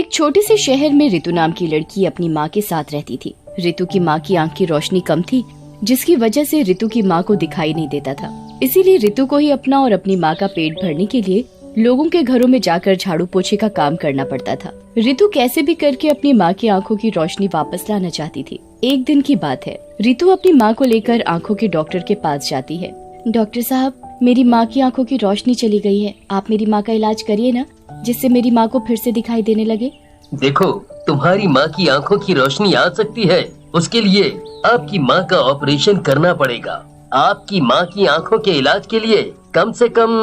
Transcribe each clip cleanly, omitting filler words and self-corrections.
एक छोटे से शहर में ऋतु नाम की लड़की अपनी माँ के साथ रहती थी। ऋतु की माँ की आँख की रोशनी कम थी, जिसकी वजह से ऋतु की माँ को दिखाई नहीं देता था। इसीलिए ऋतु को ही अपना और अपनी माँ का पेट भरने के लिए लोगों के घरों में जाकर झाड़ू पोछे का काम करना पड़ता था। ऋतु कैसे भी करके अपनी माँ की आंखों की रोशनी वापस लाना चाहती थी। एक दिन की बात है, ऋतु अपनी माँ को लेकर आंखों के डॉक्टर के पास जाती है। डॉक्टर साहब, मेरी माँ की आंखों की रोशनी चली गई है, आप मेरी माँ का इलाज करिए ना, जिससे मेरी माँ को फिर से दिखाई देने लगे। देखो, तुम्हारी माँ की आंखों की रोशनी आ सकती है, उसके लिए आपकी माँ का ऑपरेशन करना पड़ेगा। आपकी माँ की आंखों के इलाज के लिए कम से कम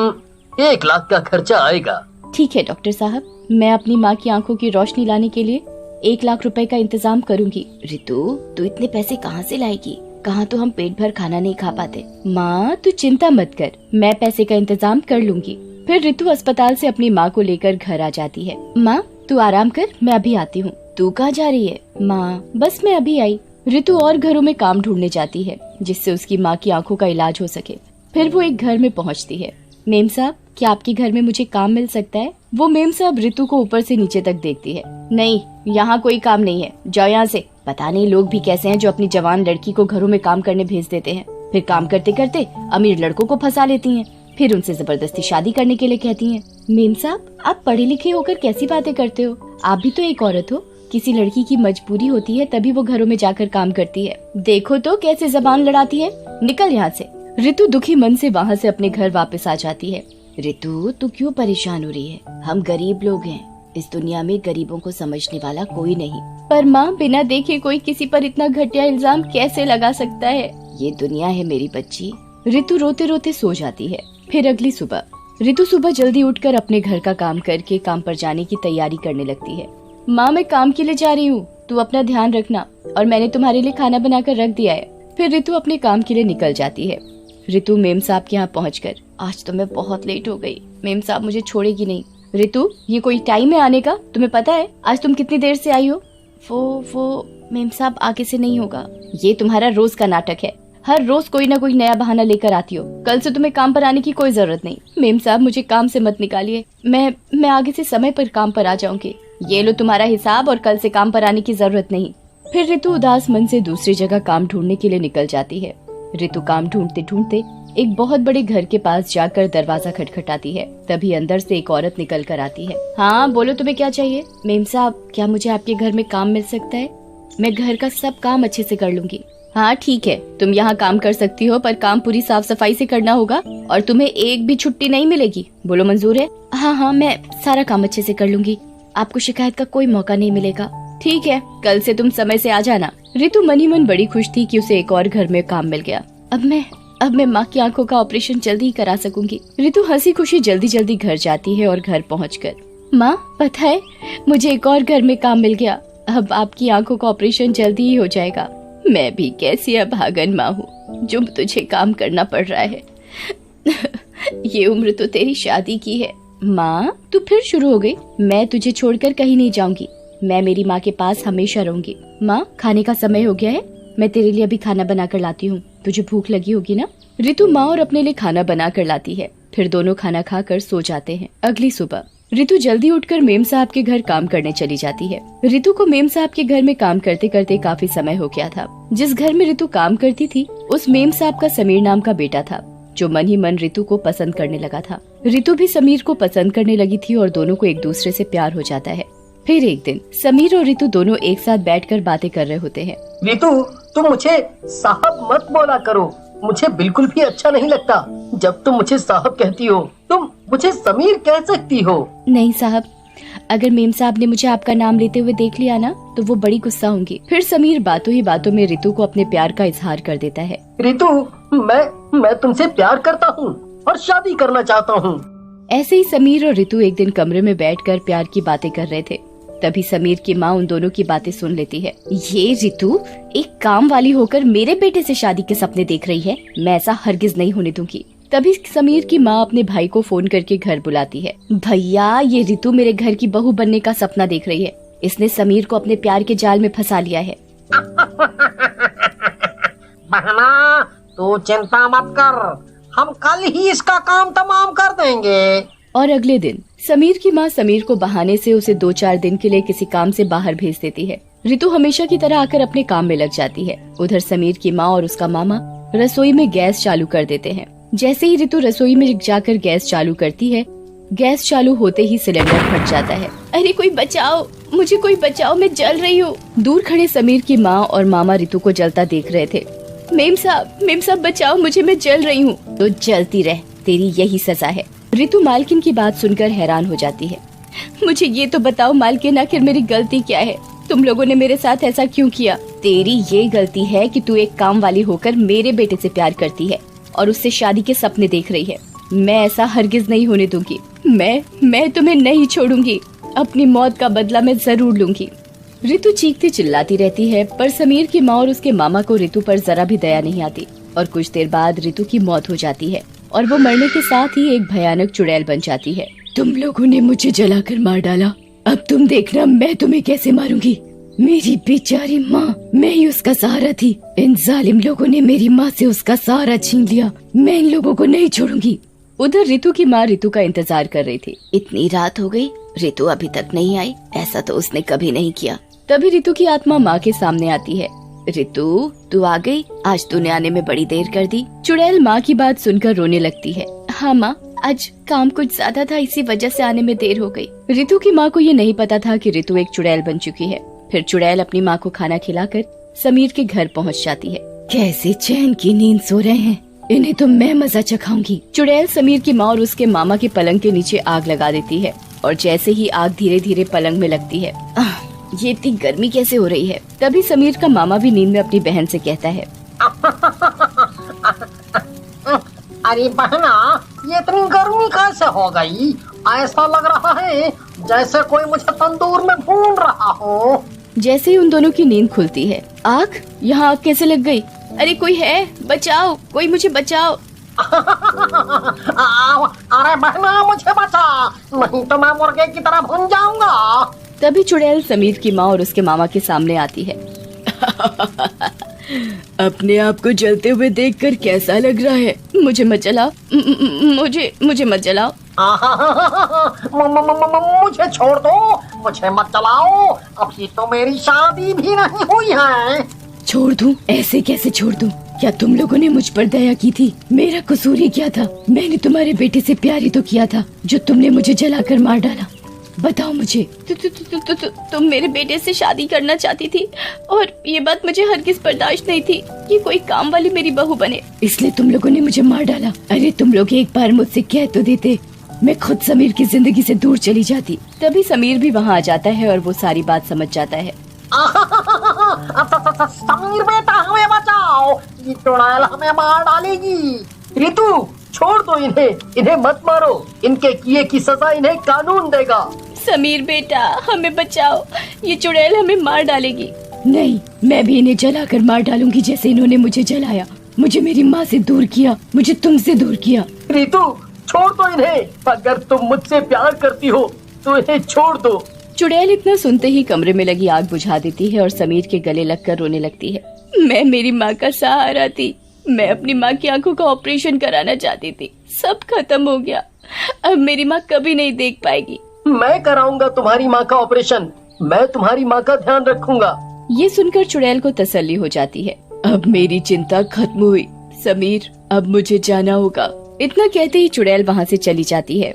1 लाख का खर्चा आएगा। ठीक है डॉक्टर साहब, मैं अपनी माँ की आंखों की रोशनी लाने के लिए 1 लाख रुपए का इंतजाम करूंगी। ऋतु, तू इतने पैसे कहाँ से लाएगी? कहाँ तो हम पेट भर खाना नहीं खा पाते। माँ, तू चिंता मत कर, मैं पैसे का इंतजाम कर लूंगी। फिर ऋतु अस्पताल से अपनी माँ को लेकर घर आ जाती है। माँ, तू आराम कर, मैं अभी आती हूँ। तू कहाँ जा रही है? माँ, बस मैं अभी आई। ऋतु और घरों में काम ढूंढने जाती है, जिससे उसकी माँ की आंखों का इलाज हो सके। फिर वो एक घर में पहुँचती है। मेम साहब, क्या आपके घर में मुझे काम मिल सकता है? वो मेम साहब ऋतु को ऊपर से नीचे तक देखती है। नहीं, यहाँ कोई काम नहीं है, जाओ यहाँ से। पता नहीं लोग भी कैसे हैं जो अपनी जवान लड़की को घरों में काम करने भेज देते हैं, फिर काम करते करते अमीर लड़कों को फंसा लेती हैं, फिर उनसे जबरदस्ती शादी करने के लिए कहती हैं। मेम साहब, आप पढ़े लिखे होकर कैसी बातें करते हो? आप भी तो एक औरत हो। किसी लड़की की मजबूरी होती है तभी वो घरों में जाकर काम करती है। देखो तो कैसे जबान लड़ाती है, निकल यहाँ से। ऋतु दुखी मन से वहाँ से अपने घर वापस आ जाती है। ऋतु, तू क्यों परेशान हो रही है? हम गरीब लोग हैं, इस दुनिया में गरीबों को समझने वाला कोई नहीं। पर माँ, बिना देखे कोई किसी पर इतना घटिया इल्जाम कैसे लगा सकता है? ये दुनिया है मेरी बच्ची। ऋतु रोते रोते सो जाती है। फिर अगली सुबह ऋतु सुबह जल्दी उठकर अपने घर का काम करके काम पर जाने की तैयारी करने लगती है। माँ, मैं काम के लिए जा रही हूँ, तू अपना ध्यान रखना, और मैंने तुम्हारे लिए खाना बनाकर रख दिया है। फिर ऋतु अपने काम के लिए निकल जाती है। ऋतु मेम साहब के यहाँ पहुँचकर, आज तो मैं बहुत लेट हो गई, मेम साहब मुझे छोड़ेगी नहीं। ऋतु, ये कोई टाइम है आने का? तुम्हें पता है आज तुम कितनी देर से आई हो? वो मेम साहब, आगे से नहीं होगा। ये तुम्हारा रोज का नाटक है, हर रोज कोई ना कोई नया बहाना लेकर आती हो। कल से तुम्हें काम पर आने की कोई जरूरत नहीं। मेम साहब, मुझे काम से मत निकालिए, मैं आगे से समय पर काम पर आ जाऊंगी। ये लो तुम्हारा हिसाब, और कल से काम पर आने की जरूरत नहीं। फिर ऋतु उदास मन से दूसरी जगह काम ढूंढने के लिए निकल जाती है। ऋतु काम ढूंढते ढूंढते एक बहुत बड़े घर के पास जाकर दरवाजा खटखटाती है। तभी अंदर से एक औरत निकल कर आती है। हाँ बोलो, तुम्हें क्या चाहिए? मेम साहब, क्या मुझे आपके घर में काम मिल सकता है? मैं घर का सब काम अच्छे से कर लूंगी। हाँ ठीक है, तुम यहाँ काम कर सकती हो, पर काम पूरी साफ सफाई से करना होगा और तुम्हें एक भी छुट्टी नहीं मिलेगी। बोलो मंजूर है? हाँ, मैं सारा काम अच्छे से कर लूंगी, आपको शिकायत का कोई मौका नहीं मिलेगा। ठीक है, कल से तुम समय से आ जाना। ऋतु मन ही मन बड़ी खुश थी कि उसे एक और घर में काम मिल गया। अब मैं माँ की आंखों का ऑपरेशन जल्दी ही करा सकूंगी। ऋतु हंसी खुशी जल्दी जल्दी घर जाती है और घर पहुँचकर, माँ पता है, मुझे एक और घर में काम मिल गया, अब आपकी आंखों का ऑपरेशन जल्दी ही हो जाएगा। मैं भी कैसी अभागन माँ हूँ जो तुझे काम करना पड़ रहा है। ये उम्र तो तेरी शादी की है। माँ, तू फिर शुरू हो गई। मैं तुझे छोड़कर कहीं नहीं जाऊंगी, मैं मेरी माँ के पास हमेशा रहूंगी। माँ, खाने का समय हो गया है, मैं तेरे लिए अभी खाना बना कर लाती हूँ, तुझे भूख लगी होगी ना? ऋतु माँ और अपने लिए खाना बना कर लाती है। फिर दोनों खाना खाकर सो जाते हैं। अगली सुबह ऋतु जल्दी उठकर मेम साहब के घर काम करने चली जाती है। ऋतु को मेम साहब के घर में काम करते करते काफी समय हो गया था। जिस घर में ऋतु काम करती थी, उस मेम साहब का समीर नाम का बेटा था, जो मन ही मन ऋतु को पसंद करने लगा था। ऋतु भी समीर को पसंद करने लगी थी और दोनों को एक दूसरे से प्यार हो जाता है। फिर एक दिन समीर और ऋतु दोनों एक साथ बैठकर बातें कर रहे होते हैं। ऋतु, तुम मुझे साहब मत बोला करो, मुझे बिल्कुल भी अच्छा नहीं लगता जब तुम मुझे साहब कहती हो। तुम मुझे समीर कह सकती हो। नहीं साहब, अगर मेम साहब ने मुझे आपका नाम लेते हुए देख लिया ना, तो वो बड़ी गुस्सा होंगी। फिर समीर बातों ही बातों में ऋतु को अपने प्यार का इजहार कर देता है। ऋतु, मैं तुमसे प्यार करता हूँ और शादी करना चाहता हूँ। ऐसे ही समीर और ऋतु एक दिन कमरे में बैठकर प्यार की बातें कर रहे थे। तभी समीर की माँ उन दोनों की बातें सुन लेती है। ये ऋतु एक काम वाली होकर मेरे बेटे से शादी के सपने देख रही है, मैं ऐसा हरगिज नहीं होने दूंगी। तभी समीर की माँ अपने भाई को फोन करके घर बुलाती है। भैया, ये ऋतु मेरे घर की बहू बनने का सपना देख रही है, इसने समीर को अपने प्यार के जाल में फंसा लिया है। बहना, तू चिंता मत कर, हम कल ही इसका काम तमाम कर देंगे। और अगले दिन समीर की माँ समीर को बहाने से उसे 2-4 दिन के लिए किसी काम से बाहर भेज देती है। रितु हमेशा की तरह आकर अपने काम में लग जाती है। उधर समीर की माँ और उसका मामा रसोई में गैस चालू कर देते हैं। जैसे ही रितु रसोई में जाकर गैस चालू करती है, गैस चालू होते ही सिलेंडर फट जाता है। अरे कोई बचाओ, मुझे कोई बचाओ, मैं जल रही हूँ। दूर खड़े समीर की माँ और मामा रितु को जलता देख रहे थे। मेम साहब बचाओ मुझे, मैं जल रही हूँ। तो जलती रह, तेरी यही सजा है। रितु मालकिन की बात सुनकर हैरान हो जाती है। मुझे ये तो बताओ मालकिन, आखिर मेरी गलती क्या है? तुम लोगों ने मेरे साथ ऐसा क्यों किया? तेरी ये गलती है कि तू एक काम वाली होकर मेरे बेटे से प्यार करती है और उससे शादी के सपने देख रही है। मैं ऐसा हरगिज नहीं होने दूंगी। मैं तुम्हें नहीं छोड़ूंगी। अपनी मौत का बदला मैं जरूर लूंगी। रितु चीखती चिल्लाती रहती है, पर समीर की माँ और उसके मामा को रितु पर जरा भी दया नहीं आती और कुछ देर बाद रितु की मौत हो जाती है और वो मरने के साथ ही एक भयानक चुड़ैल बन जाती है। तुम लोगों ने मुझे जलाकर मार डाला, अब तुम देखना मैं तुम्हें कैसे मारूंगी। मेरी बेचारी माँ, मैं ही उसका सहारा थी। इन जालिम लोगों ने मेरी माँ से उसका सहारा छीन लिया। मैं इन लोगों को नहीं छोड़ूंगी। उधर रितु की माँ रितु का इंतजार कर रही थी। इतनी रात हो गई, रितु अभी तक नहीं आई, ऐसा तो उसने कभी नहीं किया। तभी रितु की आत्मा माँ के सामने आती है। रितु, तू आ गई? आज तूने आने में बड़ी देर कर दी। चुड़ैल माँ की बात सुनकर रोने लगती है। हाँ माँ, आज काम कुछ ज्यादा था, इसी वजह से आने में देर हो गई। रितु की माँ को ये नहीं पता था कि रितु एक चुड़ैल बन चुकी है। फिर चुड़ैल अपनी माँ को खाना खिलाकर समीर के घर पहुँच जाती है। कैसे चैन की नींद सो रहे हैं, इन्हें तो मैं मजा चखाऊंगी। चुड़ैल समीर की माँ और उसके मामा के पलंग के नीचे आग लगा देती है और जैसे ही आग धीरे धीरे पलंग में लगती है, ये इतनी गर्मी कैसे हो रही है? तभी समीर का मामा भी नींद में अपनी बहन से कहता है, अरे बहना, ये इतनी गर्मी कैसे हो गई? ऐसा लग रहा है जैसे कोई मुझे तंदूर में भून रहा हो। जैसे ही उन दोनों की नींद खुलती है, आग, यहाँ आग कैसे लग गई? अरे कोई है, बचाओ, कोई मुझे बचाओ। अरे बहना, मुझे बचा, नहीं तो मैं मुर्गे की तरह भून जाऊंगा। तभी चुड़ैल समीर की माँ और उसके मामा के सामने आती है। अपने आप को जलते हुए देखकर कैसा लग रहा है? मुझे मत जलाओ, मुझे मत जलाओ। मुझे छोड़ दो, मुझे मत जलाओ, अभी तो मेरी शादी भी नहीं हुई है। छोड़ दूं? ऐसे कैसे छोड़ दूं? क्या तुम लोगों ने मुझ पर दया की थी? मेरा कसूर ही क्या था? मैंने तुम्हारे बेटे से प्यार ही तो किया था, जो तुमने मुझे जलाकर मार डाला। बताओ मुझे। तुम मेरे बेटे से शादी करना चाहती थी और ये बात मुझे हरगिज बर्दाश्त नहीं थी कि कोई काम वाली मेरी बहू बने, इसलिए तुम लोगों ने मुझे मार डाला। अरे तुम लोग एक बार मुझसे कह तो देते, मैं खुद समीर की जिंदगी से दूर चली जाती। तभी समीर भी वहाँ आ जाता है और वो सारी बात समझ जाता है। समीर बेटा, हमें बचाओ, ये चुड़ैल हमें मार डालेगी। रितु, छोड़ दो इन्हें मत मारो, इनके किए की सजा इन्हें कानून देगा। समीर बेटा, हमें बचाओ, ये चुड़ैल हमें मार डालेगी। नहीं, मैं भी इन्हें जलाकर मार डालूंगी जैसे इन्होंने मुझे जलाया। मुझे मेरी माँ से दूर किया, मुझे तुमसे दूर किया। रितु, छोड़ दो इन्हें, अगर तुम मुझसे प्यार करती हो तो इन्हें छोड़ दो। चुड़ैल इतना सुनते ही कमरे में लगी आग बुझा देती है और समीर के गले लगकर रोने लगती है। मैं मेरी माँ का सहारा थी, मैं अपनी माँ की आंखों का ऑपरेशन कराना चाहती थी, सब खत्म हो गया, अब मेरी माँ कभी नहीं देख पाएगी। मैं कराऊंगा तुम्हारी माँ का ऑपरेशन, मैं तुम्हारी माँ का ध्यान रखूंगा। ये सुनकर चुड़ैल को तसल्ली हो जाती है। अब मेरी चिंता खत्म हुई। समीर, अब मुझे जाना होगा। इतना कहते ही चुड़ैल वहाँ से चली जाती है।